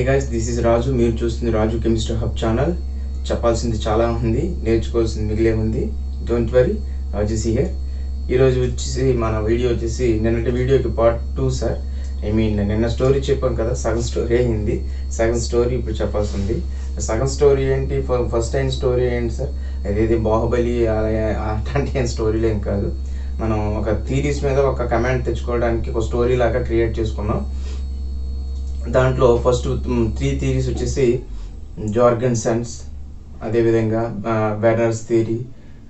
Hi guys, this is రాజు. మీరు చూస్తుంది రాజు chemistry hub channel. చెప్పాల్సింది చాలా ఉంది, నేర్చుకోవాల్సింది మిగిలే ఉంది. Don't worry, Raju see here. ఈరోజు వచ్చేసి మన వీడియో వచ్చేసి నిన్నటి వీడియోకి పార్ట్ 2 సార్. నిన్న స్టోరీ చెప్పాం కదా, సగం స్టోరీ అయింది. సగం స్టోరీ ఇప్పుడు చెప్పాల్సి ఉంది. సగం స్టోరీ ఏంటి, ఫస్ట్ టైం స్టోరీ ఏంటి సార్? అదేది బాహుబలి అట్లాంటి ఏం స్టోరీలు ఏం కాదు. మనం ఒక థీరీస్ మీద ఒక కమాండ్ తెచ్చుకోవడానికి ఒక స్టోరీ లాగా క్రియేట్ చేసుకున్నాం. దాంట్లో ఫస్ట్ 3 థీరీస్ వచ్చేసి జార్గెన్సన్స్, అదేవిధంగా వెర్నర్స్ థియరీ,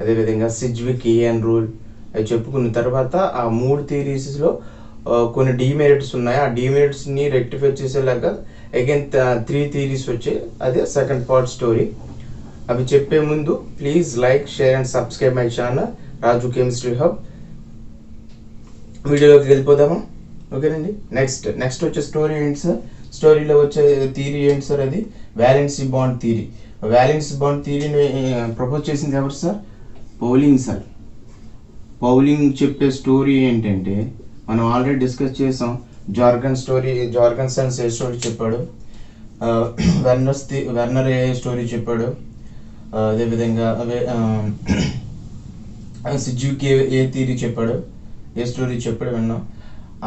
అదేవిధంగా సిజ్విక్ ఈఎన్ రూల్ అవి చెప్పుకున్న తర్వాత ఆ 3 థియరీస్లో కొన్ని డీమెరిట్స్ ఉన్నాయి. ఆ డీమెరిట్స్ని రెక్టిఫై చేసేలాగా అగైన్ 3 థియరీస్ వచ్చాయి. అదే సెకండ్ పార్ట్ స్టోరీ. అవి చెప్పే ముందు please like, share and subscribe my channel Raju chemistry hub. వీడియోలోకి వెళ్ళిపోదామా? ఓకేనండి. నెక్స్ట్ వచ్చే స్టోరీ ఏంటి సార్? స్టోరీలో వచ్చే థియరీ ఏంటి సార్? అది valency bond theory. Valency bond థియరీని ప్రపోజ్ చేసింది ఎవరు సార్? పౌలింగ్ సార్. పౌలింగ్ చెప్పే స్టోరీ ఏంటంటే మనం ఆల్రెడీ డిస్కస్ చేసాం. జార్గన్సన్స్ ఏ స్టోరీ చెప్పాడు, వెర్నర్ ఏ స్టోరీ చెప్పాడు, అదేవిధంగా సిజ్విక్ ఏ థియరీ చెప్పాడు, ఏ స్టోరీ చెప్పాడు విన్నాం.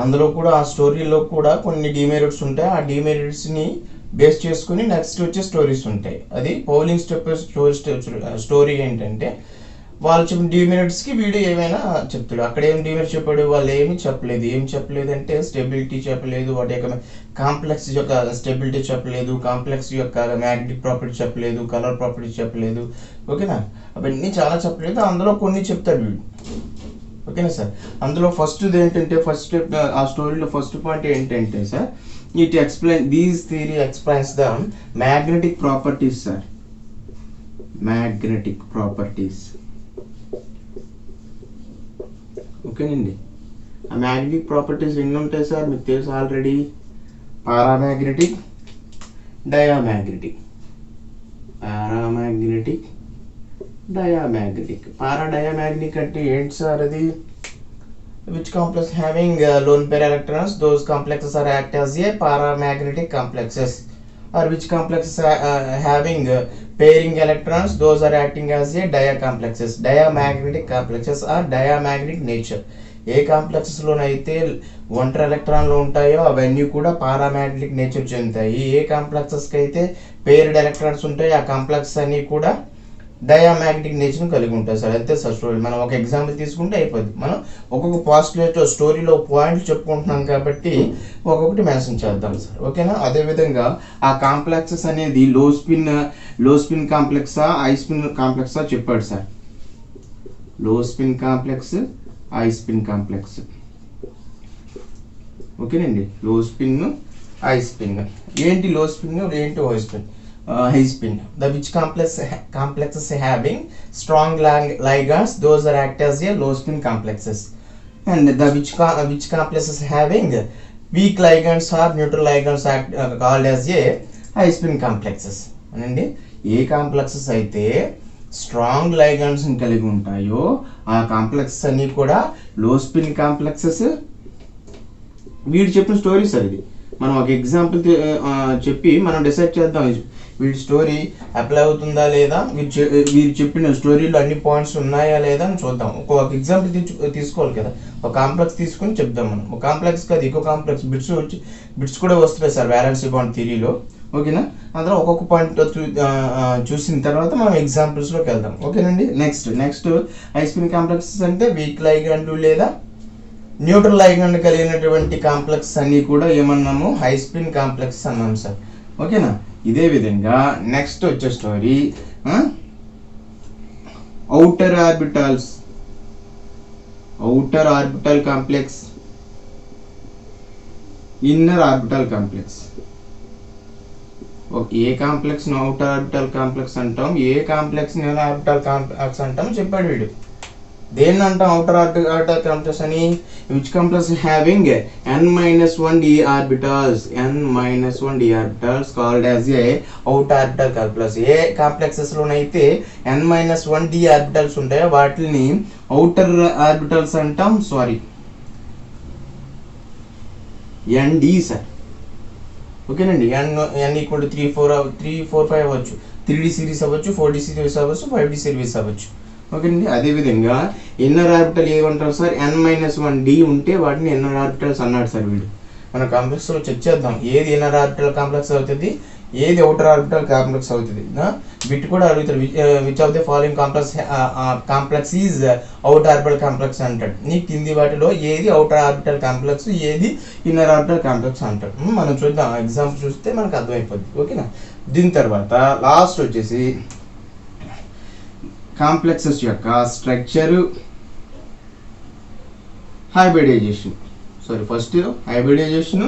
అందులో కూడా ఆ స్టోరీలో కూడా కొన్ని డిమెరిట్స్ ఉంటాయి. ఆ డిమెరిట్స్ని బేస్ చేసుకుని నెక్స్ట్ వచ్చే స్టోరీస్ ఉంటాయి. అది పౌలింగ్ స్టోరీ ఏంటంటే వాళ్ళు చెప్పిన డిమెరిట్స్కి వీడు ఏమైనా చెప్తాడు. అక్కడ ఏం డిమెరిట్స్ చెప్పాడు, వాళ్ళు ఏమి చెప్పలేదు అంటే స్టెబిలిటీ చెప్పలేదు, వాటి యొక్క కాంప్లెక్స్ యొక్క స్టెబిలిటీ చెప్పలేదు, కాంప్లెక్స్ యొక్క మ్యాగ్నెటిక్ ప్రాపర్టీ చెప్పలేదు, కలర్ ప్రాపర్టీ చెప్పలేదు. ఓకేనా? అవన్నీ చాలా చెప్పలేదు. అందులో కొన్ని చెప్తాడు వీడు. ఓకేనా సార్? అందులో ఫస్ట్ ఏంటంటే ఆ స్టోరీలో ఫస్ట్ పాయింట్ ఏంటంటే sir, it explain these theory explains the magnetic properties sir. Magnetic properties. ఓకేనండి. ఆ మ్యాగ్నెటిక్ ప్రాపర్టీస్ ఎన్ని ఉంటాయి సార్? మీకు తెలుసు ఆల్రెడీ. పారామ్యాగ్నెటిక్, డయామ్యాగ్నెటిక్. Para-diamagnetic అంటే ఏంటి సార్? అది which complex having lone pair electrons, those complexes are act as a paramagnetic complexes, or which complexes having pairing electrons, those are acting as a diacomplexes. Diamagnetic complexes are diamagnetic nature. ఏ కాంప్లెక్సెస్లోనైతే ఒంటరి ఎలక్ట్రాన్లు ఉంటాయో అవన్నీ కూడా paramagnetic nature చెందుతాయి. ఏ కాంప్లెక్సెస్కి అయితే paired electrons ఉంటాయో ఆ complex అన్నీ కూడా డయామాగ్నెటిక్ నేచర్ని కలిగి ఉంటాయి సార్. అంతే సార్ స్టోరీ. మనం ఒక ఎగ్జాంపుల్ తీసుకుంటే అయిపోద్ది. మనం ఒక్కొక్క పాస్ట్లేట్ స్టోరీలో పాయింట్లు చెప్పుకుంటున్నాం కాబట్టి ఒక్కొక్కటి మెన్షన్ చేద్దాం సార్. ఓకేనా? అదేవిధంగా ఆ కాంప్లెక్సెస్ అనేది లో స్పిన్ కాంప్లెక్సా, హై స్పిన్ కాంప్లెక్సా చెప్పాడు సార్. లో spin complex, high spin complex. ఓకేనండి. లో స్పిన్, హై స్పిన్. ఏంటి లో స్పిన్, ఏంటి high spin? High spin, the which complexes having strong ligands, those are act as a low spin complexes, and the which complexes having weak ligands or neutral ligands act called as a high spin complexes. అండి, ఏ complexes అయితే strong ligands కలిగి ఉంటాయో ఆ complexes అన్ని కూడా లో spin complexes. వీడు చెప్పిన స్టోరీ సార్ ఇది. మనం ఒక ఎగ్జాంపుల్ చెప్పి మనం డిసైడ్ చేద్దాం వీడి స్టోరీ అప్లై అవుతుందా లేదా, వీరు చెప్పిన స్టోరీలో అన్ని పాయింట్స్ ఉన్నాయా లేదా అని చూద్దాం. ఒక ఎగ్జాంపుల్ తీసుకోవాలి కదా. ఒక కాంప్లెక్స్ తీసుకొని చెప్దాం మనం. ఒక కాంప్లెక్స్ కాదు, ఇంకో కాంప్లెక్స్ బిట్స్ కూడా వస్తున్నాయి సార్ వ్యాలెన్సీ బాండ్ థియరీలో. ఓకేనా? అందులో ఒక్కొక్క పాయింట్ చూసిన తర్వాత మనం ఎగ్జాంపుల్స్లోకి వెళ్దాం. ఓకేనండి. నెక్స్ట్ హై స్పిన్ కాంప్లెక్సెస్ అంటే వీక్ లైగాండ్ లేదా న్యూట్రల్ లైగాండ్ కలిగినటువంటి కాంప్లెక్స్ అన్ని కూడా ఏమన్నాము? హై స్పిన్ కాంప్లెక్స్ అన్నాం సార్. ఓకేనా? ఇదే విధంగా నెక్స్ట్ వచ్చే story outer orbital complex, inner orbital complex. ఏ కాంప్లెక్స్ ఔటర్ ఆర్బిటల్ కాంప్లెక్స్ అంటాం, ఏ కాంప్లెక్స్ ఇన్నర్ ఆర్బిటల్ కాంప్లెక్స్ అంటాం చెప్పాడు వీడు. దేన్ని అంటాం ఔటర్ ఆర్బిటల్ కాంప్లెక్స్ అని? Which complex having n-1 d orbitals, called as a outer orbital complex. ఏ కాంప్లెక్సెస్ లోనైతే n-1 d ఆర్బిటల్స్ ఉంటాయో వాటిని ఔటర్ ఆర్బిటల్స్ అంటాం. Sorry, ND sir. ఓకేనండి. n ఈక్వల్ టు 3, 4, 5 అవ్వచ్చు, 3D సిరీస్ అవ్వచ్చు, 4D సిరీస్ అవ్వచ్చు, 5D series అవ్వచ్చు. ఓకేనండి. అదేవిధంగా ఇన్నర్ ఆర్బిటల్ ఏమంటారు సార్, n-1d ఉంటే వాటిని ఇన్నర్ ఆర్బిటల్స్ అన్నాడు సార్ వీడు. మన కాంప్లెక్స్లో చెక్ చేద్దాం ఏది ఇన్నర్ ఆర్బిటల్ కాంప్లెక్స్ అవుతుంది, ఏది అవుటర్ ఆర్బిటల్ కాంప్లెక్స్ అవుతుంది. బిట్ కూడా అడుగుతారు, which of the following complex is outer orbital complex అంటాడు. నీ కింది వాటిలో ఏది అవుటర్ ఆర్బిటల్ కాంప్లెక్స్, ఏది ఇన్నర్ ఆర్బిటల్ కాంప్లెక్స్ అంటాడు. మనం చూద్దాం, ఎగ్జాంపుల్ చూస్తే మనకు అర్థమైపోద్ది. ఓకేనా. దీని తర్వాత లాస్ట్ వచ్చేసి కాంప్లెక్సెస్ యొక్క స్ట్రక్చరు, హైబ్రిడైజేషన్. ఫస్ట్ హైబ్రిడైజేషన్,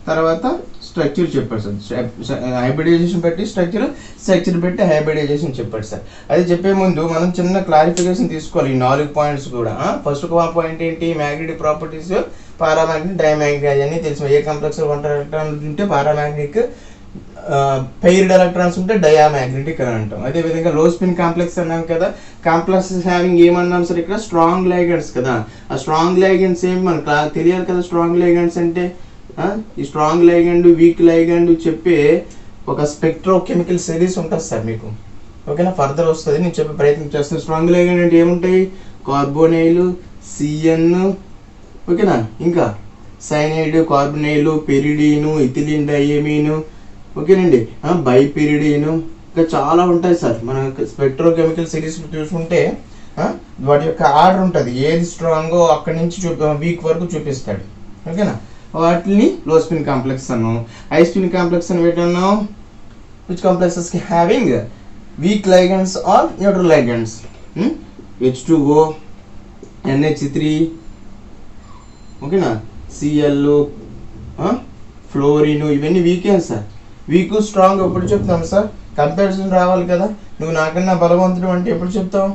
తర్వాత స్ట్రక్చర్ చెప్పాడు సార్. హైబ్రిడైజేషన్ పెట్టి స్ట్రక్చర్, స్ట్రక్చర్ పెట్టి హైబ్రిడైజేషన్ చెప్పాడు సార్. అది చెప్పే ముందు మనం చిన్న క్లారిఫికేషన్ తీసుకోవాలి ఈ 4 పాయింట్స్ కూడా. ఫస్ట్ పాయింట్ ఏంటి, మ్యాగ్నెటిక్ ప్రాపర్టీస్, పారామాగ్నెటిక్, డైమాగ్నెటిక్ అవన్నీ తెలుసు. ఏ కాంప్లెక్స్ 1 ఎలక్ట్రాన్స్ ఉంటే పారామాగ్నెటిక్, పెయిర్డ్ ఎలక్ట్రాన్స్ ఉంటే డయామాగ్నెటిక్ అని అంటాం. అదేవిధంగా లో స్పిన్ కాంప్లెక్స్ అన్నాం కదా, కాంప్లెక్సెస్ హ్యావింగ్ ఏమన్నాం సార్ ఇక్కడ, స్ట్రాంగ్ లైగండ్స్ కదా. ఆ స్ట్రాంగ్ లైగండ్స్ ఏమి మనకు తెలియాలి కదా. స్ట్రాంగ్ లైగండ్స్ అంటే ఈ స్ట్రాంగ్ లైగండ్, వీక్ లైగండ్ చెప్పే ఒక స్పెక్ట్రోకెమికల్ సిరీస్ ఉంటుంది సార్ మీకు. ఓకేనా, ఫర్దర్ వస్తుంది, నేను చెప్పే ప్రయత్నం చేస్తాను. స్ట్రాంగ్ లైగండ్ అంటే ఏముంటాయి, కార్బోనైల్, సిఎన్, ఓకేనా, ఇంకా సైనైడ్, కార్బోనైల్, పెరిడీను, ఇథిలిన్ డైయమీను, ఓకేనండి, బైపెరిడీను, ఇంకా చాలా ఉంటాయి సార్. మన స్పెక్ట్రోకెమికల్ సిరీస్ చూసుకుంటే వాటి యొక్క ఆర్డర్ ఉంటుంది, ఏది స్ట్రాంగో అక్కడి నుంచి వీక్ వరకు చూపిస్తాడు. ఓకేనా, వాటిని లో స్పిన్ కాంప్లెక్స్ అన్నాం. హై స్పిన్ కాంప్లెక్స్ అని పెట్టన్నాం, which complexes having weak ligands or neutral ligands. H2O, NH3, ఓకేనా, Cl, ఫ్లోరిన్, ఇవన్నీ వీకే సార్. వీక్ స్ట్రాంగ్ ఎప్పుడు చెప్తాం సార్, కంపారిజన్ రావాలి కదా. నువ్వు నాకన్నా బలవంతుడు అంటే ఎప్పుడు చెప్తావు,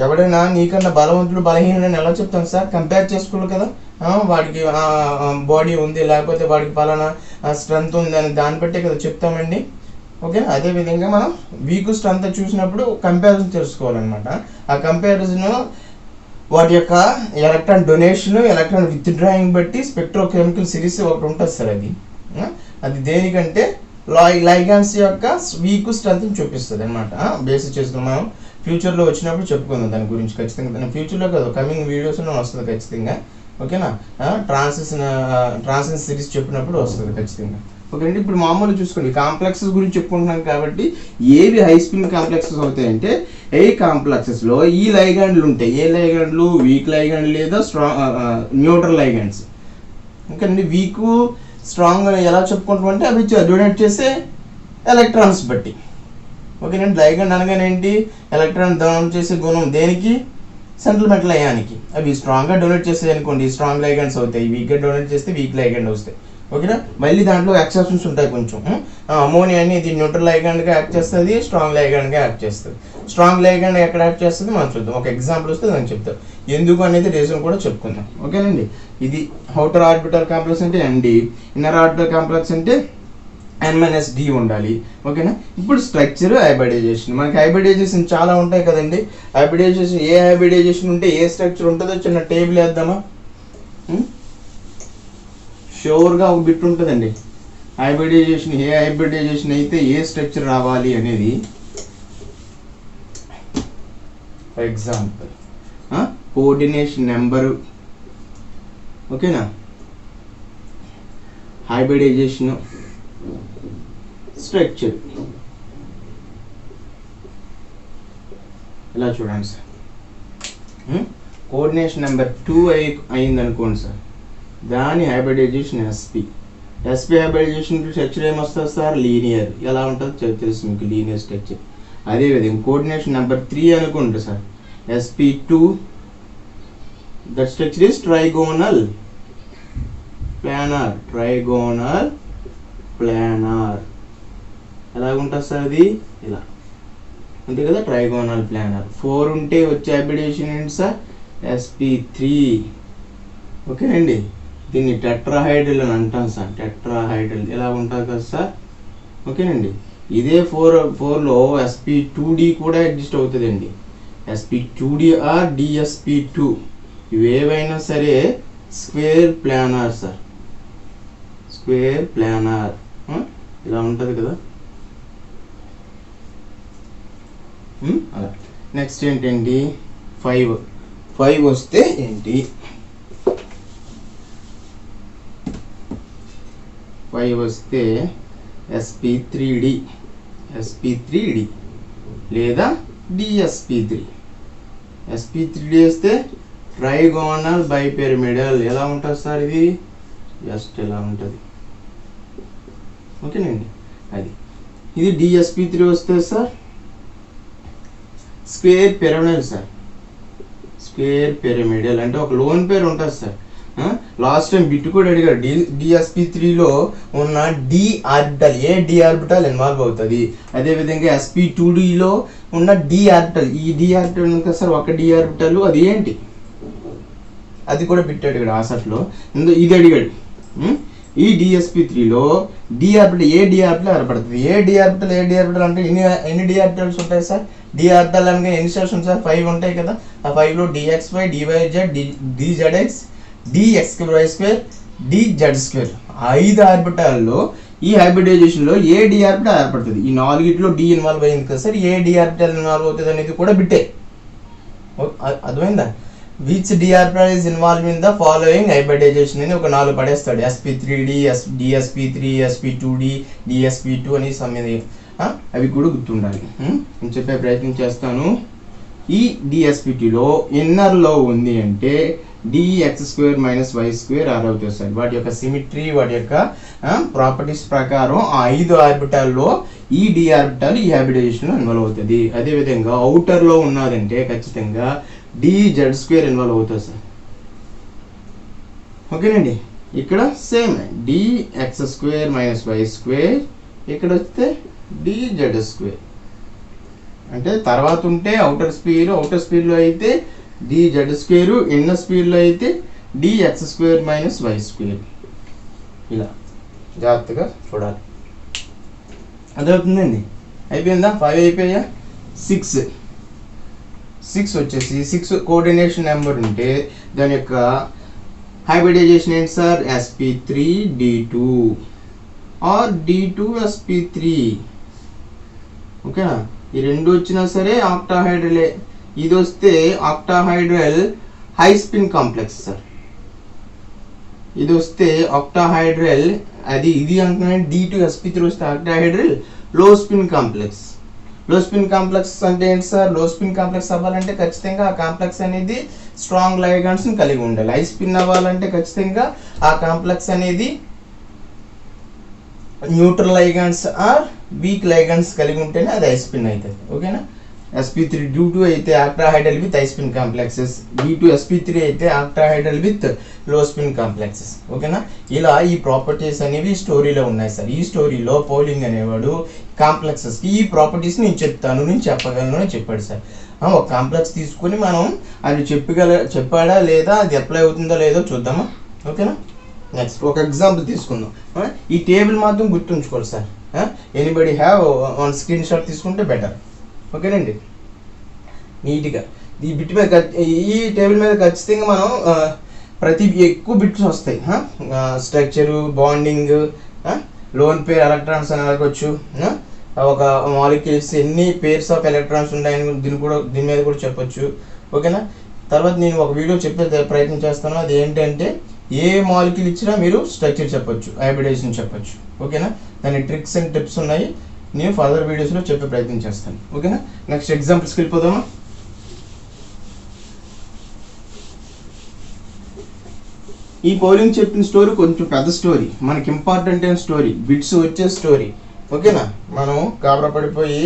ఎవడైనా నీకన్నా బలవంతుడు బలహీనుడు అని ఎలా చెప్తాం సార్, కంపేర్ చేసుకోవాలి కదా. వాడికి బాడీ ఉంది, లేకపోతే వాడికి పలానా స్ట్రెంత్ ఉంది అని దాన్ని బట్టే కదా చెప్తామండి. ఓకేనా, అదేవిధంగా మనం వీక్ స్ట్రెంత్ చూసినప్పుడు కంపారిజన్ తెలుసుకోవాలన్నమాట. ఆ కంపారిజన్ వాటి యొక్క electron donation, electron with drawing బట్టి స్పెక్ట్రోకెమికల్ సిరీస్ ఒకటి ఉంటుంది సార్. అది దేనికంటే లైగాన్స్ యొక్క వీక్ స్ట్రెంత్ చూపిస్తుంది అనమాట. బేసిస్ చేసుకుని మనం ఫ్యూచర్లో వచ్చినప్పుడు చెప్పుకుందాం దాని గురించి ఖచ్చితంగా. ఫ్యూచర్లో కదా, కమింగ్ వీడియోస్లో వస్తుంది ఖచ్చితంగా. ఓకేనా, ట్రాన్సిషన్ సిరీస్ చెప్పినప్పుడు వస్తుంది ఖచ్చితంగా. ఓకేనండి. ఇప్పుడు మామూలు చూసుకోండి, కాంప్లెక్సెస్ గురించి చెప్పుకుంటున్నాం కాబట్టి ఏవి హై స్పిన్ కాంప్లెక్సెస్ అవుతాయంటే, ఏ కాంప్లెక్సెస్లో ఈ లైగాండ్లు ఉంటాయి. ఏ లైగాండ్లు, వీక్ లైగాండ్ లేదా న్యూట్రల్ లైగాండ్స్. ఓకేనండి, వీక్ స్ట్రాంగ్ ఎలా చెప్పుకుంటాం అంటే అవి డొనేట్ చేసే ఎలక్ట్రాన్స్ బట్టి. ఓకేనండి, లైగండ్ అనగానే ఏంటి, ఎలక్ట్రాన్ దహనం చేసే గుణం దేనికి, సెంట్రల్ మెటల్ అయానికి. అవి స్ట్రాంగ్గా డొనేట్ చేస్తాయి అనుకోండి, స్ట్రాంగ్ లైగండ్స్ అవుతాయి. వీక్గా డొనేట్ చేస్తే వీక్ లైగండ్ వస్తాయి. ఓకేనా, మళ్ళీ దాంట్లో ఎక్సెప్షన్స్ ఉంటాయి కొంచెం. అమోనియా అనేది న్యూట్రల్ లైగండ్గా యాక్ట్ చేస్తుంది, స్ట్రాంగ్ లైగండ్గా యాక్ట్ చేస్తుంది. స్ట్రాంగ్ లైగండ్ ఎక్కడ యాక్ట్ చేస్తుంది మనం చూద్దాం. ఒక ఎగ్జాంపుల్ వస్తే దాన్ని చెప్తాం, ఎందుకు అనేది రీజన్ కూడా చెప్పుకుందాం. ఓకేనండి, ఇది అవుటర్ ఆర్బిటల్ కాంప్లెక్స్ అంటే ND, ఇన్నర్ ఆర్బిటల్ కాంప్లెక్స్ అంటే N-D ఉండాలి. ఓకేనా, ఇప్పుడు స్ట్రక్చర్, హైబ్రిడైజేషన్. మనకి హైబ్రిడైజేషన్ చాలా ఉంటాయి కదండి. హైబ్రిడైజేషన్, ఏ హైబ్రిడైజేషన్ ఉంటే ఏ స్ట్రక్చర్ ఉంటుందో చిన్న టేబుల్ వేద్దామా. షూర్గా ఒక బిట్ ఉంటుందండి, హైబ్రిడైజేషన్, ఏ హైబ్రిడైజేషన్ అయితే ఏ స్ట్రక్చర్ రావాలి అనేది. ఫర్ ఎగ్జాంపుల్ కోఆర్డినేషన్ నెంబరు, ఓకేనా, హైబ్రిడైజేషన్, స్ట్రక్చర్. ఇలా చూడండి సార్, కోఆర్డినేషన్ నెంబర్ 2 అయింది అనుకోండి సార్, దాని హైబ్రిడైజేషన్ SP హైబ్రిడైజేషన్ స్ట్రక్చర్ ఏమొస్తుంది సార్, లీనియర్. ఎలా ఉంటుంది తెలుసు మీకు, లీనియర్ స్ట్రక్చర్. అదేవిధంగా కోఆర్డినేషన్ నెంబర్ 3 అనుకోండి sir, SP2, that structure is trigonal planar. Trigonal planar ఎలాగుంటుంది సార్, అది ఇలా అంతే కదా, ట్రైగోనల్ ప్లానార్. 4 ఉంటే వచ్చే హైబ్రిడైజేషన్ ఏంటి సార్, SP3. ఓకేనండి, దీన్ని టెట్రాహైడ్రల్ అని అంటాం సార్, టెట్రాహైడ్రల్. ఎలా ఉంటుంది కదా సార్. ఓకేనండి, ఇదే 4లో SP2D కూడా ఎగ్జిస్ట్ అవుతుందండి. SP2D ఆర్ DSP2 ఇవేవైనా సరే square planar sir. Square planar ఇలా ఉంటుంది కదా. అలా నెక్స్ట్ ఏంటండి 5 వస్తే ఏంటి 5 వస్తే sp3d లేదా dsp3 వస్తే ట్రైగోనల్ బైపిరమిడల్. ఎలా ఉంటుంది సార్ ఇది జస్ట్ ఎలా ఉంటుంది ఓకేనండి. అది ఇది dsp3 వస్తే sir square pyramidal sir. Square pyramidal అంటే ఒక లోన్ పేరు ఉంటుంది సార్. లాస్ట్ టైం బిట్ కూడా అడిగారు. dsp3లో ఉన్న డి ఆర్బిటల్ ఏ డి ఆర్బిటల్ ఇన్వాల్వ్ అవుతుంది. అదేవిధంగా sp2dలో ఉన్న డి ఆర్బిటల్ ఈ డి ఆర్బిటల్ ఉంటుంది సార్ ఒక డి ఆర్బిటల్ అది ఏంటి అది కూడా బిట్ అడిగాడు ఆసట్లో. ఇది అడిగాడు. ఈ dsp3లో డి ఆర్బిటల్ ఏ డి ఆర్బిటల్ ఏర్పడుతుంది. ఏ డి ఆర్బిటల్ అంటే ఎన్ని డి ఆర్బిటల్స్ ఉంటాయి సార్. డి ఆర్బిటల్ అనగా ఎన్ని స్టెప్స్ ఉంటాయి సార్ 5 ఉంటాయి కదా. ఆ 5లో dxy dyz dzx dx2 dz2 5 ఆర్బిటాల్లో ఈ హైబ్రిడైజేషన్లో ఏ డి ఆర్బిటల్ ఏర్పడుతుంది. ఈ 4 డి ఇన్వాల్వ్ అయింది కదా సార్. ఏ డి ఆర్బిటల్ ఇన్వాల్వ్ అవుతుంది అనేది కూడా బిట్టే. అర్థమైందా. Which d orbital is involve in the following hybridisation అని ఒక 4 పడేస్తాడు. sp3d dsp3 sp2d dsp2 అని సమ్మెది అవి కూడా గుర్తుండాలి. నేను చెప్పే ప్రయత్నం చేస్తాను. ఈ dsp2లో ఇన్నర్లో ఉంది అంటే dx2 - y2 r అవుతుంది సార్. వాటి యొక్క సిమిట్రీ వాటి యొక్క ప్రాపర్టీస్ ప్రకారం ఆ 5 ఆర్బిటాల్లో ఈ డి ఆర్బిటాల్ ఈ హైబ్రిడైజేషన్లో ఇన్వాల్వ్ అవుతుంది. అదేవిధంగా అవుటర్లో ఉన్నదంటే ఖచ్చితంగా dz2 ఇన్వాల్వ్ అవుతుంది సార్. ఓకేనండి. ఇక్కడ సేమ్ dx2 - y2 ఇక్కడ వస్తే dz2 అంటే తర్వాత ఉంటే అవుటర్ స్పీడ్లో అయితే dz2 ఇన్నర్ స్పీడ్లో అయితే dx2 - y2 ఇలా జాగ్రత్తగా చూడాలి. అదవుతుందండి. అయిపోయిందా 5 అయిపోయా. 6 వచ్చేసి 6 కోఆర్డినేషన్ నెంబర్ ఉంటే దాని యొక్క హైబ్రిడైజేషన్ ఏంటి sir sp3d2 are d2 sp3. ఓకేనా. ఈ రెండు వచ్చినా సరే ఆక్టాహైడ్రలే. ఇది వస్తే octahedral high spin complex sir. ఇది వస్తే ఆక్టాహైడ్రల్ ఇది అంటున్నాను d2 sp3 వస్తే ఆక్టాహైడ్రల్ లో స్పిన్ కాంప్లెక్స్. లో స్పిన్ కాంప్లెక్స్ అంటే ఏంటి సార్. లో స్పిన్ కాంప్లెక్స్ అవ్వాలంటే ఖచ్చితంగా ఆ కాంప్లెక్స్ అనేది స్ట్రాంగ్ లైగాండ్స్ కలిగి ఉండాలి. హై స్పిన్ అవ్వాలంటే ఖచ్చితంగా ఆ కాంప్లెక్స్ అనేది neutral ligands or weak ligands కలిగి ఉంటేనే అది హై స్పిన్ అవుతుంది. ఓకేనా. sp3d2 అయితే octahedral with high spin complexes, d2 sp3 అయితే octahedral with low spin complexes. ఓకేనా. ఇలా ఈ ప్రాపర్టీస్ అనేవి స్టోరీలో ఉన్నాయి సార్. ఈ స్టోరీలో పౌలింగ్ అనేవాడు కాంప్లెక్సెస్ ఈ ప్రాపర్టీస్ నేను చెప్తాను నేను చెప్పగలను అని చెప్పాడు సార్. ఒక కాంప్లెక్స్ తీసుకుని మనం అది చెప్పాడా లేదా అది అప్లై అవుతుందో లేదో చూద్దామా. ఓకేనా. నెక్స్ట్ ఒక ఎగ్జాంపుల్ తీసుకుందాం. ఈ టేబుల్ మాత్రం గుర్తుంచుకోవాలి sir. Anybody have one screen shot తీసుకుంటే బెటర్. ఓకేనండి. నీట్గా ఈ బిట్ మీద ఈ టేబుల్ మీద ఖచ్చితంగా మనం ప్రతి ఎక్కువ బిట్స్ వస్తాయి. Structure bonding loan pair electrons అని అడగవచ్చు. ఒక మాలిక్యూల్స్ ఎన్ని పేర్స్ ఆఫ్ ఎలక్ట్రాన్స్ ఉన్నాయని దీని మీద కూడా చెప్పొచ్చు. ఓకేనా. తర్వాత నేను ఒక వీడియో చెప్పే ప్రయత్నం చేస్తాను. అది ఏంటంటే ఏ మాలిక్యూల్ ఇచ్చినా మీరు స్ట్రక్చర్ చెప్పొచ్చు, హైబ్రిడైజేషన్ చెప్పొచ్చు. ఓకేనా. దాని ట్రిక్స్ అండ్ టిప్స్ ఉన్నాయి. నేను ఫర్దర్ వీడియోస్లో చెప్పే ప్రయత్నం చేస్తాను. ఓకేనా. నెక్స్ట్ ఎగ్జాంపుల్స్కి వెళ్ళిపోదామా. ఈ పౌలింగ్ చెప్పిన స్టోరీ కొంచెం పెద్ద స్టోరీ, మనకి ఇంపార్టెంట్ అయిన స్టోరీ, బిట్స్ వచ్చే స్టోరీ. ఓకేనా. మనం గాబరా పడిపోయి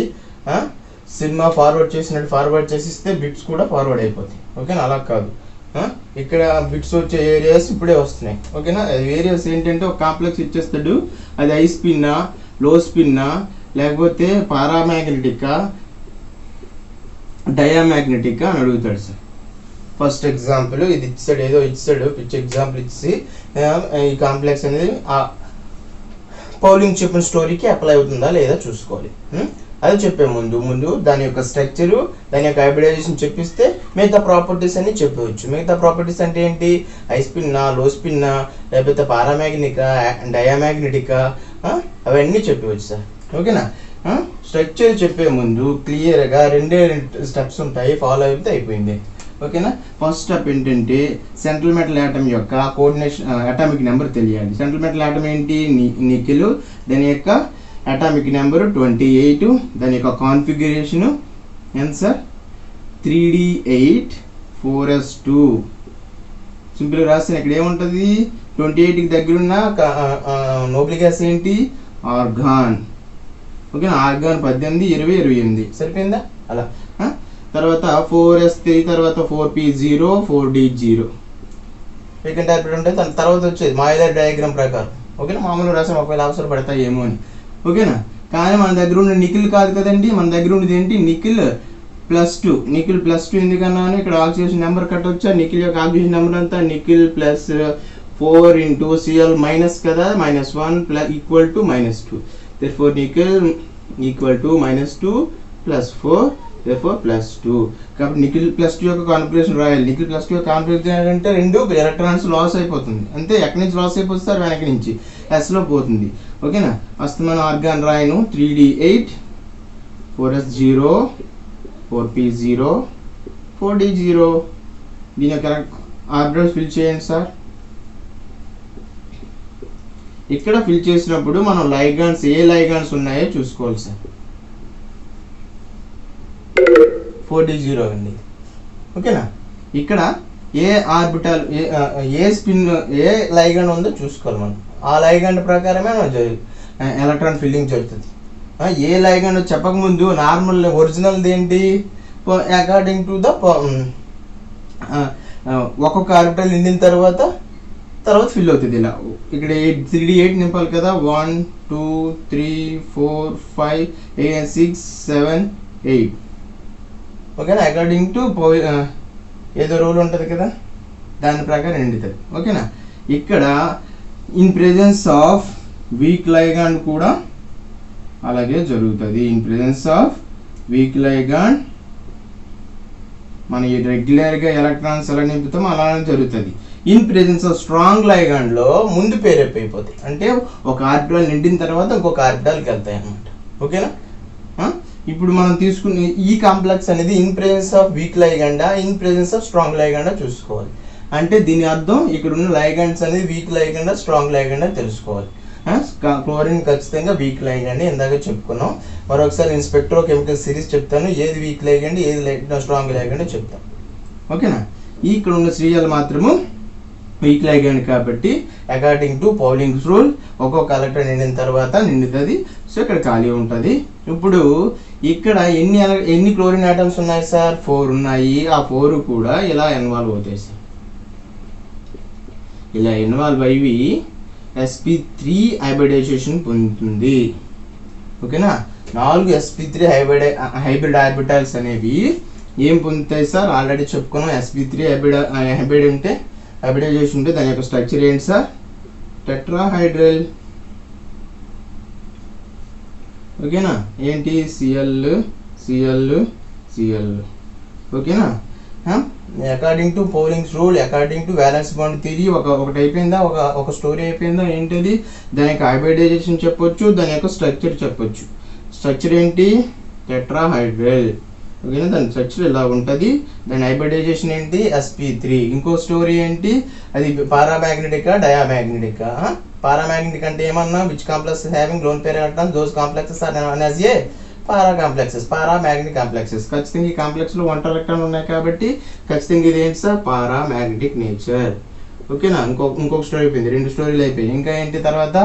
సినిమా ఫార్వర్డ్ చేసిస్తే బిట్స్ కూడా ఫార్వర్డ్ అయిపోతాయి. ఓకేనా. అలా కాదు. ఇక్కడ బిట్స్ వచ్చే ఏరియాస్ ఇప్పుడే వస్తున్నాయి. ఓకేనా. ఏరియాస్ ఏంటంటే ఒక కాంప్లెక్స్ ఇచ్చేస్తాడు. అది హై స్పిన్నా లో స్పిన్నా లేకపోతే పారామ్యాగ్నెటికా డయామ్యాగ్నెటికా అని అడుగుతాడు సార్. ఫస్ట్ ఎగ్జాంపుల్ ఇది ఇచ్చాడు పిచ్ ఎగ్జాంపుల్ ఇచ్చి ఈ కాంప్లెక్స్ అనేది ఆ పౌలింగ్ చెప్పిన స్టోరీకి అప్లై అవుతుందా లేదా చూసుకోవాలి. అది చెప్పే ముందు దాని యొక్క స్ట్రక్చరు, దాని యొక్క హైబ్రిడైజేషన్ చెప్పిస్తే మిగతా ప్రాపర్టీస్ అన్ని చెప్పవచ్చు. మిగతా ప్రాపర్టీస్ అంటే ఏంటి? హై స్పిన్నా, లో స్పిన్నా, లేకపోతే పారామ్యాగ్నికా, డయామ్యాగ్నెటికా, అవన్నీ చెప్పవచ్చు సార్. ఓకేనా? స్ట్రక్చర్ చెప్పే ముందు క్లియర్గా రెండే స్టెప్స్ ఉంటాయి, ఫాలో అయితే అయిపోయింది. ఓకేనా? ఫస్ట్ స్టెప్ ఏంటంటే సెంట్రల్ మెటల్ ఆటమ్ యొక్క కోఆర్డినేషన్, అటామిక్ నెంబర్ తెలియాలి. సెంట్రల్ మెటల్ ఆటమ్ ఏంటి? నికెల్, దాని యొక్క అటామిక్ నెంబరు 28, దాని యొక్క కాన్ఫిగరేషను ఎంత సార్? 3d8 4s2. సింపుల్గా రాసిన ఇక్కడ ఏముంటుంది? 28కి దగ్గరున్న నోబుల్ గ్యాస్ ఏంటి? ఆర్గాన్. ఓకేనా? ఆర్గాన్ 18, 20, 28 సరిపోయిందా? అలా. తర్వాత 4s3, తర్వాత 4p0, 4d0 వీకెంట్ ఆర్బిట్ ఉంటే దాని తర్వాత వచ్చేది మాయిలర్ డయాగ్రామ్ ప్రకారం. ఓకేనా? మామూలు రాసాం, ఒకవేళ అవసరం పడతాయి ఏమో అని. ఓకేనా? కానీ మన దగ్గర ఉన్న నికిల్ కాదు కదండి, మన దగ్గర ఉన్నది ఏంటి? నికిల్ +2. నికిల్ +2 ఎందుకన్నాను? ఇక్కడ ఆక్సిజన్ నెంబర్ కట్టొచ్చా? నికిల్ యొక్క ఆక్సిజన్ నెంబర్ అంతా నికిల్ +4 × Cl మైనస్ కదా, -1 = -2. therefore nickel = -2 +4, therefore +2. కాబట్టి నికిల్ +2 యొక్క కాన్ఫిగరేషన్ రాయాలి. నికిల్ +2 యొక్క కాన్ఫిగరేషన్ అంటే 2 ఎలక్ట్రాన్స్ లాస్ అయిపోతుంది అంతే. ఎక్కడి నుంచి లాస్ అయిపోతుంది? వెనక నుంచి ఎస్లో పోతుంది. ఓకేనా? ఫస్ట్ మనం organ రాయను. 3d8 4s0 4p0 4d0. దీని యొక్క ఆర్డర్స్ ఫిల్ చేయండి సార్. ఇక్కడ ఫిల్ చేసినప్పుడు మనం లైగాన్స్, ఏ లైగాన్స్ ఉన్నాయో చూసుకోవాలి సార్. 4d0 అండి. ఓకేనా? ఇక్కడ ఏ ఆర్బిటాల్, ఏ స్పిన్, ఏ లైగాండ్ ఉందో చూసుకోవాలి మనం. ఆ లైగాండ్ ప్రకారమే ఎలక్ట్రాన్ ఫిల్లింగ్ జరుగుతుంది. ఏ లైగాండ్ చెప్పకముందు నార్మల్ ఒరిజినల్ ఏంటి? అకార్డింగ్ టు ద ఒక్కొక్క ఆర్బిటల్ నిండిన తర్వాత ఫిల్ అవుతుంది. ఇలా ఇక్కడ 3d8 నింపాలి కదా. 1 2 3 4 5 6 7 8. ఓకేనా? అకార్డింగ్ టు ఏదో రూల్ ఉంటుంది కదా, దాని ప్రకారం నిండుతుంది. ఓకేనా? ఇక్కడ in presence of week ligand కూడా అలాగే జరుగుతుంది. In presence of week ligand మనం రెగ్యులర్గా ఎలక్ట్రాన్స్ ఎలా నింపుతామో అలానే జరుగుతుంది. ఇన్ ప్రెజెన్స్ ఆఫ్ స్ట్రాంగ్ లైగాండ్లో ముందు పేరెప్ అయిపోతాయి. అంటే ఒక ఆర్బిటాల్ నిండిన తర్వాత ఇంకొక ఆర్బిటాల్కి వెళ్తాయి అన్నమాట. ఓకేనా? ఇప్పుడు మనం తీసుకునే ఈ కాంప్లెక్స్ అనేది ఇన్ ప్రెజెన్స్ ఆఫ్ వీక్ లైగాండా, ఇన్ ప్రెజెన్స్ ఆఫ్ స్ట్రాంగ్ లైగాండా చూసుకోవాలి. అంటే దీని అర్థం ఇక్కడ ఉన్న లైగాండ్స్ అనేది వీక్ లైగాండా, స్ట్రాంగ్ లైగాండా తెలుసుకోవాలి. క్లోరిన్ ఖచ్చితంగా వీక్ లైగాండ్, ఇందాక చెప్పుకున్నాం. మరొకసారి నేను స్పెక్ట్రోకెమికల్ సిరీస్ చెప్తాను, ఏది వీక్ లైగాండ్, ఏది స్ట్రాంగ్ లైగాండ్ చెప్తాను. ఓకేనా? ఇక్కడ ఉన్న Cl మాత్రము వీక్ లైగాండ్ కాబట్టి అకార్డింగ్ టు పౌలింగ్స్ రూల్ ఒక్కొక్క ఎలక్ట్రాన్ నిండిన తర్వాత నిండుతుంది. సో ఇక్కడ ఖాళీ ఉంటుంది. ఇప్పుడు ఇక్కడ ఎన్ని క్లోరిన్ ఆటమ్స్ ఉన్నాయి సార్? 4 ఉన్నాయి. ఆ 4 కూడా ఇలా ఇన్వాల్వ్ అవుతాయి సార్. ఇలా ఇన్వాల్వ్ అయ్యి sp3 హైబ్రిడైజేషన్ పొందుతుంది. ఓకేనా? 4 sp3 హైబ్రిడ్ ఆర్బిటాల్స్ అనేవి ఏం పొందుతాయి సార్? ఆల్రెడీ చెప్పుకున్నాం. sp3 హైబ్రిడ్ ఉంటే, హైబ్రిడైజేషన్ ఉంటే దాని యొక్క స్ట్రక్చర్ ఏంటి సార్? టెట్రాహైడ్రల్. ఓకేనా? ఏంటి? Cl Cl Cl. ఓకేనా? According to Pauling's rule, according to valence bond theory ఒకటి అయిపోయిందా? ఒక స్టోరీ అయిపోయిందా? ఏంటిది? దాని యొక్క హైబ్రిడైజేషన్ చెప్పొచ్చు, దాని యొక్క స్ట్రక్చర్ చెప్పొచ్చు. స్ట్రక్చర్ ఏంటి? టెట్రాహైడ్రల్. ఓకేనా? దాని స్ట్రక్చర్ ఇలా ఉంటుంది. దాని హైబ్రిడైజేషన్ ఏంటి? sp3. ఇంకో స్టోరీ ఏంటి? అది పారామ్యాగ్నెటికా, డయామ్యాగ్నెటికా? పారామ్యాగ్నెటిక్ అంటే ఏమన్నా? Which complex having lone pair electrons, those complexes are known as a para complexes, paramagnetic complexes. ఖచ్చితంగా ఈ కాంప్లెక్స్లో 1 ఎలక్ట్రాన్ ఉన్నాయి కాబట్టి ఖచ్చితంగా ఇది ఏంటి సార్? పారామ్యాగ్నెటిక్ నేచర్. ఓకేనా? ఇంకొక స్టోరీ అయిపోయింది, 2 స్టోరీలు అయిపోయింది. ఇంకా ఏంటి తర్వాత?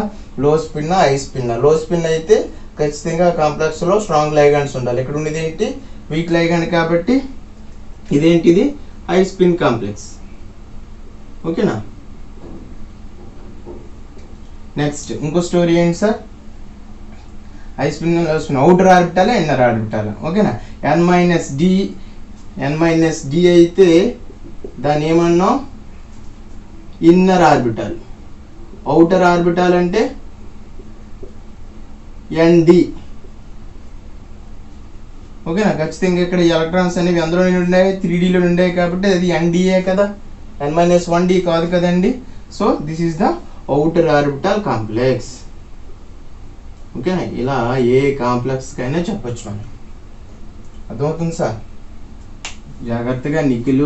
లో spin, high spin. Low spin అయితే ఖచ్చితంగా కాంప్లెక్స్లో స్ట్రాంగ్ లైగాండ్స్ ఉండాలి. ఇక్కడ ఉండేది ఏంటి? వీక్ లైగాండ్ కాబట్టి ఇదేంటిది? High spin complex. ఓకేనా? నెక్స్ట్ ఇంకో స్టోరీ ఏంటి sir? High spin, low spin. Outer ఆర్బిటాలా, ఇన్నర్ ఆర్బిటాలా? ఓకేనా? n-d అయితే దాన్ని ఏమన్నాం? Inner orbital. అవుటర్ ఆర్బిటాల్ అంటే nd. ఓకేనా. ఖచ్చితంగా ఇక్కడ ఎలక్ట్రాన్స్ అనేవి అందులో ఉండాయి, 3Dలో ఉండాయి కాబట్టి అది NDA కదా, N-1D కాదు కదండి. So this is the outer orbital complex. ఓకేనా. ఇలా ఏ కాంప్లెక్స్కైనా చెప్పొచ్చు మనం. అర్థమవుతుంది సార్. జాగ్రత్తగా నిఖిల్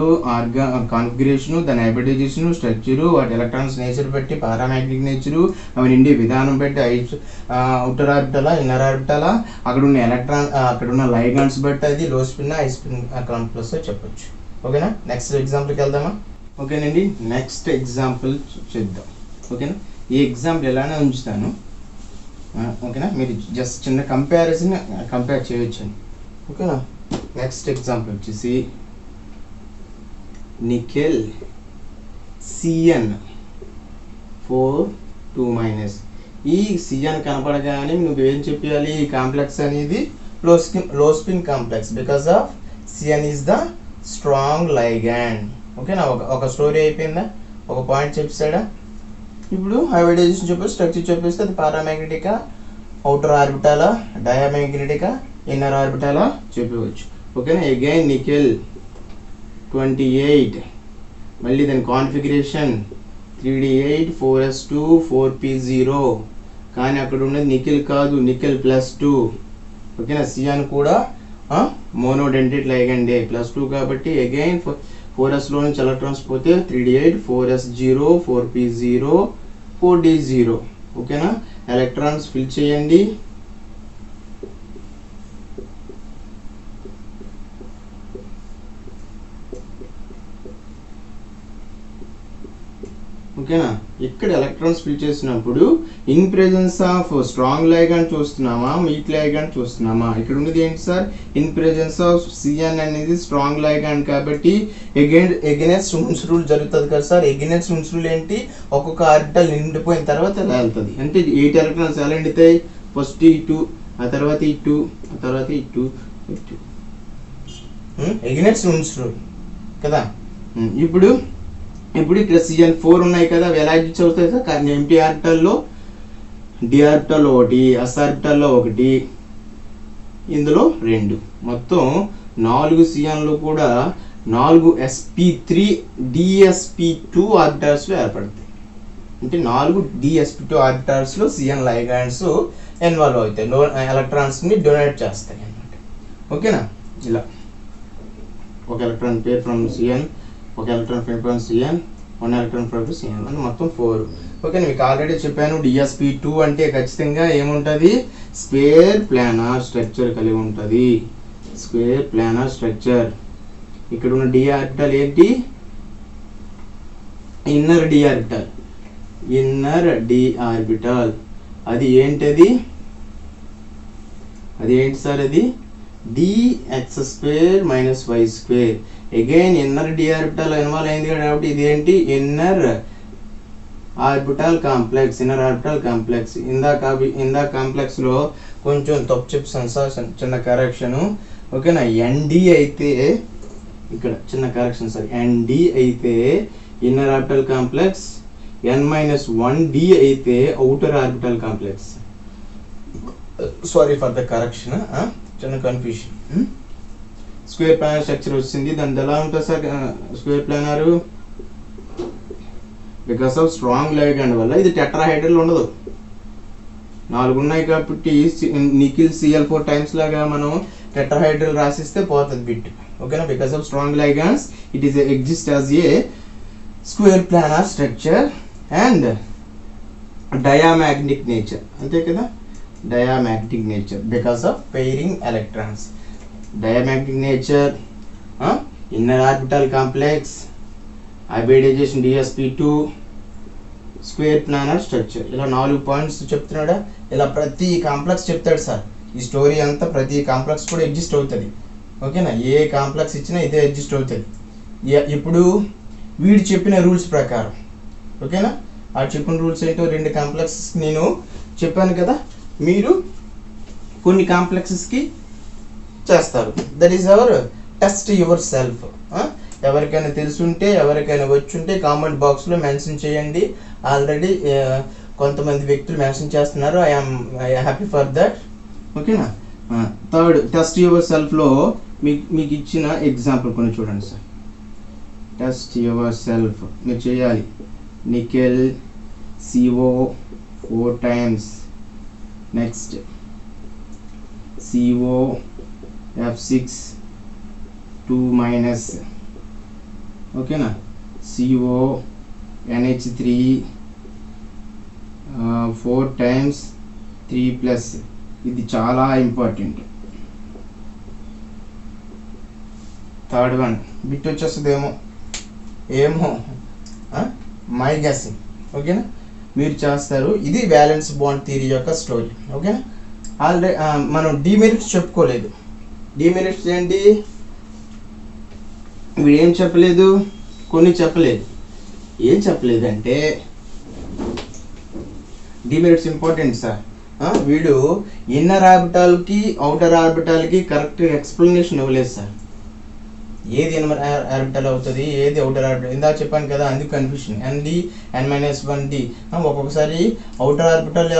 కాన్ఫిగరేషను, దాని హైబ్రిడైజేషను, స్ట్రక్చరు, వాటి ఎలక్ట్రాన్స్ నేచర్ బట్టి, పారామాగ్నెటిక్ నేచరు, అవి నిండే విధానం బట్టి, అవుటర్ ఆర్బిటలా, ఇన్నర్ ఆర్బిటలా, అక్కడ ఉన్న అక్కడ ఉన్న లైగాండ్స్ బట్టి అది లో స్పిన్, హై స్పిన్ కాంప్లెక్స్ చెప్పొచ్చు. ఓకేనా. నెక్స్ట్ ఎగ్జాంపుల్కి వెళ్దామా. ఓకేనండి. నెక్స్ట్ ఎగ్జాంపుల్ చేద్దాం. ఓకేనా. ఈ ఎగ్జాంపుల్ ఎలానే ఉంచుతాను. ఓకేనా. మీరు జస్ట్ చిన్న కంపేర్ చేయొచ్చండి. ఓకేనా. నెక్స్ట్ ఎగ్జాంపుల్ వచ్చేసి నికెల్ Cn4 ఈ Cn కనపడగానే నువ్వేం చెప్పాలి, ఈ కాంప్లెక్స్ అనేది లో spin complex because of Cn is the strong ligand. ఓకేనా. ఒక స్టోరీ అయిపోయిందా, ఒక పాయింట్ చెప్పాడా. ఇప్పుడు హైబ్రిడైజేషన్ చెప్పేసి, స్ట్రక్చర్ చెప్పేస్తే అది పారామాగ్నెటికా, అవుటర్ ఆర్బిటాలా, డయామాగ్నెటికా, ఇన్నర్ ఆర్బిటాలా చెప్పవచ్చు. ఓకేనా. అగైన్ నికెల్ 28, మళ్ళీ దాని కాన్ఫిగరేషన్ 3D8 4s2 4p0, కానీ అక్కడ ఉన్నది నికెల్ కాదు, నికెల్ +2. ఓకేనా. Cn కూడా మోనోడెంటేట్ లైగండే +2 కాబట్టి అగైన్ 4sలో నుంచి ఎలక్ట్రాన్స్ పోతే 3D8 4s0 4p0 4d0. ఓకేనా. ఎలక్ట్రాన్స్ ఫిల్ చేయండి. ఓకేనా. ఇక్కడ ఎలక్ట్రాన్స్ ఫిల్ చేసినప్పుడు in presence of strong ligand చూస్తున్నామా, వీక్ లైగాండ్ చూస్తున్నామా. ఇక్కడ ఉన్నది ఏంటి sir, in presence of Cn అనేది స్ట్రాంగ్ లైగాండ్ కాబట్టి ఎగైనెస్ట్ హున్స్ రూల్ జరుగుతుంది కదా సార్. ఎగైనెస్ట్ హున్స్ రూల్ ఏంటి, ఒక్కొక్క ఆర్బిటల్ నిండిపోయిన తర్వాత ఎలా వెళ్తుంది అంటే 8 ఎలక్ట్రాన్స్ ఎలా ఎండుతాయి, ఫస్ట్ ఇటు, ఆ తర్వాత ఇటు, ఆ తర్వాత ఇటు. ఎగైనెస్ట్ హున్స్ రూల్ కదా. ఇప్పుడు ఇక్కడ Cn4 ఉన్నాయి కదా, అవి ఎలా ఎగ్జిస్ట్ అవుతాయి సార్, ఎంటీ ఆర్బిటల్లో, డి ఆర్బిటల్లో 1, ఎస్ ఆర్బిటల్లో 1, ఇందులో 2, మొత్తం 4 Cnలు కూడా 4 sp3 dsp2 ఆర్బిటాల్స్లో ఏర్పడతాయి. అంటే 4 dsp2 ఆర్బిటాల్స్లో Cn లైగాండ్స్ ఇన్వాల్వ్ అవుతాయి, ఎలక్ట్రాన్స్ని డొనేట్ చేస్తాయి అన్నమాట. ఓకేనా. ఇలా ఒక ఎలక్ట్రాన్ పేర్ ఫ్రమ్ Cn, ఒక electron pair from Cn, 1 electron pair from Cn అంటే మొత్తం 4. ఓకే. మీకు ఆల్రెడీ చెప్పాను dsp2 అంటే ఖచ్చితంగా ఏముంటుంది, స్క్వేర్ ప్లానార్ స్ట్రక్చర్ కలిగి ఉంటుంది. Square planar structure. ఇక్కడ ఉన్న డి ఆర్బిటల్ ఏంటి, inner d orbital. Inner d orbital అది ఏంటది, అది ఏంటి సార్, అది dx² - y². Again inner d orbital involve అయింది కాబట్టి ఇది ఏంటి, inner orbital complex. Inner orbital complex. ఇందా కాంప్లెక్స్ లో కొంచెం తప్పు చెప్పాను సార్, చిన్న కరెక్షన్. ఓకేనా. ND అయితే ఇక్కడ చిన్న కరెక్షన్ సార్, ND అయితే ఇన్నర్ ఆర్బిటల్ కాంప్లెక్స్, N-1D అయితే outer orbital complex. Sorry for the correction, చిన్న కన్ఫ్యూషన్. స్క్వేర్ ప్లానర్ స్ట్రక్చర్ వచ్చింది. దాని ఎలా ఉంటుంది sir square planner, because of strong ligand వల్ల ఇది టెట్రాహైడ్రల్ ఉండదు, 4 ఉన్నాయి కాబట్టి నికిల్ Cl4 టైమ్స్ లాగా మనం టెట్రాహైడ్రల్ రాసిస్తే పోతుంది బిట్. ఓకేనా. Because of strong ligands it is exist as a square planar structure and diamagnetic nature. అంతే కదా, diamagnetic nature because of pairing electrons. Diamagnetic nature, inner orbital complex, hybridization dsp2, square planar structure. ఇలా 4 points చెప్తున్నాడా, ఇలా ప్రతి complex చెప్తాడు sir. ఈ story అంతా ప్రతి complex కూడా ఎగ్జిస్ట్ అవుతుంది. ఓకేనా. ఏ కాంప్లెక్స్ ఇచ్చినా ఇదే ఎగ్జిస్ట్ అవుతుంది. ఇప్పుడు వీడు చెప్పిన రూల్స్ ప్రకారం, ఓకేనా, ఆ చెప్పిన రూల్స్ ఏంటో 2 కాంప్లెక్సెస్ నేను చెప్పాను కదా, మీరు కొన్ని కాంప్లెక్సెస్కి చేస్తారు. That is our test your self. ఎవరికైనా తెలుసుంటే, ఎవరికైనా వచ్చుంటే కామెంట్ బాక్స్లో మెన్షన్ చేయండి. ఆల్రెడీ కొంతమంది వ్యక్తులు మెన్షన్ చేస్తున్నారు. I happy for that. ఓకేనా. థర్డ్ టెస్ట్ యువర్ సెల్ఫ్లో మీకు ఇచ్చిన ఎగ్జాంపుల్ కొన్ని చూడండి సార్. టెస్ట్ యువర్ సెల్ఫ్ మీరు చేయాలి. Nickel CO 4 times, next CO F6 2 minus, ఓకేనా, CO NH3 4 times 3 plus. ఇది చాలా ఇంపార్టెంట్. థర్డ్ వన్ బిట్ వచ్చేస్తుంది ఏమో మై గెస్సింగ్. ఓకేనా, మీరు చేస్తారు. ఇది వ్యాలెన్స్ బాండ్ థియరీ యొక్క స్టోరీ. ఓకేనా, ఆల్రెడీ మనం డిమెరిట్స్ చెప్పుకోలేదు. డిమెరిట్స్ ఏంటి, వీడు ఏం చెప్పలేదు, కొన్ని చెప్పలేదు. ఏం చెప్పలేదంటే డిమెరిట్స్ ఇంపార్టెంట్ సార్. వీడు ఇన్నర్ ఆర్బిటాల్కి అవుటర్ ఆర్బిటాల్కి కరెక్ట్ ఎక్స్ప్లెనేషన్ ఇవ్వలేదు సార్. ఏది ఇన్నర్ ఆర్బిటల్ అవుతుంది, ఏది అవుటర్ ఆర్బిటల్, ఇందాక చెప్పాను కదా, అందుకు కన్ఫ్యూషన్. ND N-1D. ఒక్కొక్కసారి అవుటర్ ఆర్బిటల్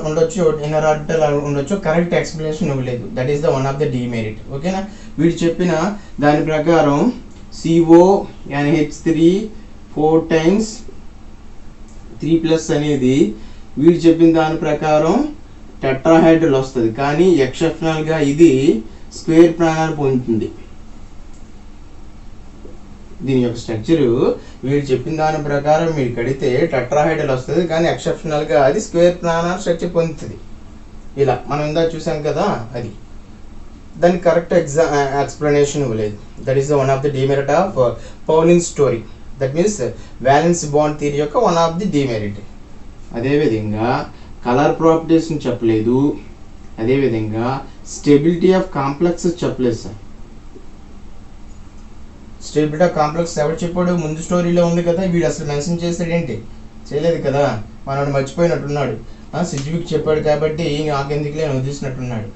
ఉండొచ్చు, ఇన్నర్ ఆర్బిటల్ ఉండొచ్చు, కరెక్ట్ ఎక్స్ప్లెనేషన్ ఇవ్వలేదు. That is the one of the demerit. ఓకేనా, వీడు చెప్పిన దాని ప్రకారం CO NH3 4 times 3 plus అనేది వీడు చెప్పిన దాని ప్రకారం టెట్రాహైడ్రల్ వస్తుంది. కానీ ఎక్సెప్షనల్గా ఇది స్క్వేర్ ప్రాణాలు పొందుతుంది. దీని యొక్క స్ట్రక్చరు వీడు చెప్పిన దాని ప్రకారం మీరు కడితే టెట్రాహైడ్రల్ వస్తుంది, కానీ ఎక్సెప్షనల్గా అది స్క్వేర్ ప్రాణాలు స్ట్రక్చర్ పొందుతుంది. ఇలా మనం ఇందాక చూసాం కదా, అది దానికి కరెక్ట్ ఎక్స్ప్లెనేషన్ ఇవ్వలేదు. That is the one of the demerit of Pauling story. That means valence bond theory యొక్క వన్ ఆఫ్ ది డిమెరిట్. అదేవిధంగా కలర్ ప్రాపర్టీస్ని చెప్పలేదు. అదేవిధంగా స్టెబిలిటీ ఆఫ్ కాంప్లెక్సెస్ చెప్పలేదు సార్. స్టెబిలిటీ ఆఫ్ కాంప్లెక్స్ ఎవరు చెప్పాడు, ముందు స్టోరీలో ఉంది కదా, వీడు అసలు మెన్షన్ చేస్తాడు ఏంటి, చేయలేదు కదా, మనోడు మర్చిపోయినట్టున్నాడు. సిజ్విక్ చెప్పాడు కాబట్టి నాకెందుకులే అని వదిలేసినట్టున్నాడు.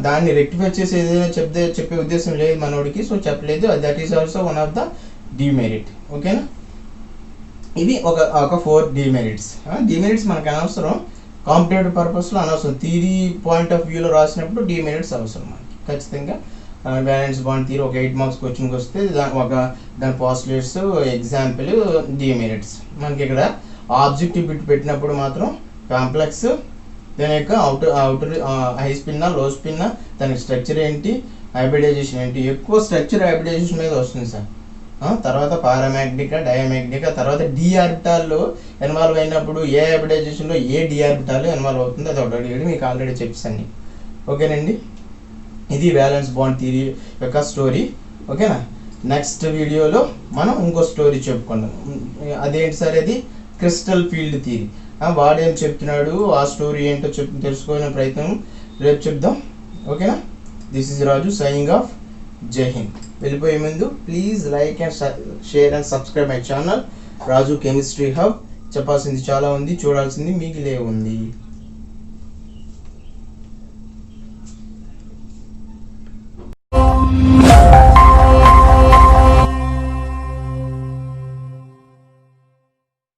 దాన్ని రెక్టిఫై చేసి ఏదైనా చెప్పే ఉద్దేశం లేదు మనోడికి, సో చెప్పలేదు. That is also one of the demerit. ఓకేనా, ఇది ఒక 4 డిమెరిట్స్. డిమెరిట్స్ మనకు అనవసరం, కాంపిటేటివ్ పర్పస్లో అనవసరం. థియరీ పాయింట్ ఆఫ్ వ్యూలో రాసినప్పుడు డిమెరిట్స్ అవసరం మనకి ఖచ్చితంగా. బ్యాలెన్స్ బాండ్ థియరీ ఒక 8 మార్క్స్ క్వశ్చన్కి వస్తే దాని పాస్టులేట్స్, ఎగ్జాంపుల్, డిమెరిట్స్. మనకి ఇక్కడ ఆబ్జెక్టివ్ బిట్ పెట్టినప్పుడు మాత్రం కాంప్లెక్స్, దాని యొక్క అవుటర్ హై స్పిన్నా లో స్పిన్నా, దానికి స్ట్రక్చర్ ఏంటి, హైబ్రిడైజేషన్ ఏంటి. ఎక్కువ స్ట్రక్చర్ హైబ్రిడైజేషన్ మీద వస్తుంది సార్. తర్వాత పారామాగ్నిక, డయామాగ్నిక, తర్వాత డి ఆర్బిటాల్లో ఇన్వాల్వ్ అయినప్పుడు ఏ హైబ్రిడైజేషన్లో ఏ డి ఆర్బిటాల్లో ఇన్వాల్వ్ అవుతుంది, అది ఒకటి మీకు ఆల్రెడీ చెప్పాను. ఓకేనండి, ఇది వ్యాలెన్స్ బాండ్ థియరీ యొక్క స్టోరీ. ఓకేనా, నెక్స్ట్ వీడియోలో మనం ఇంకో స్టోరీ చెప్పుకుందాం. అదేంటి సార్, అది క్రిస్టల్ ఫీల్డ్ థియరీ. వాడేం చెప్తున్నాడు, ఆ స్టోరీ ఏంటో తెలుసుకునే ప్రయత్నం రేపు చెప్దాం. ఓకేనా, this is Raju signing off. జై హింద్. వెళ్ళిపోయే ముందు please like and share and subscribe my channel Raju chemistry hub. చెప్పాల్సింది చాలా ఉంది, చూడాల్సింది మిగిలే ఉంది.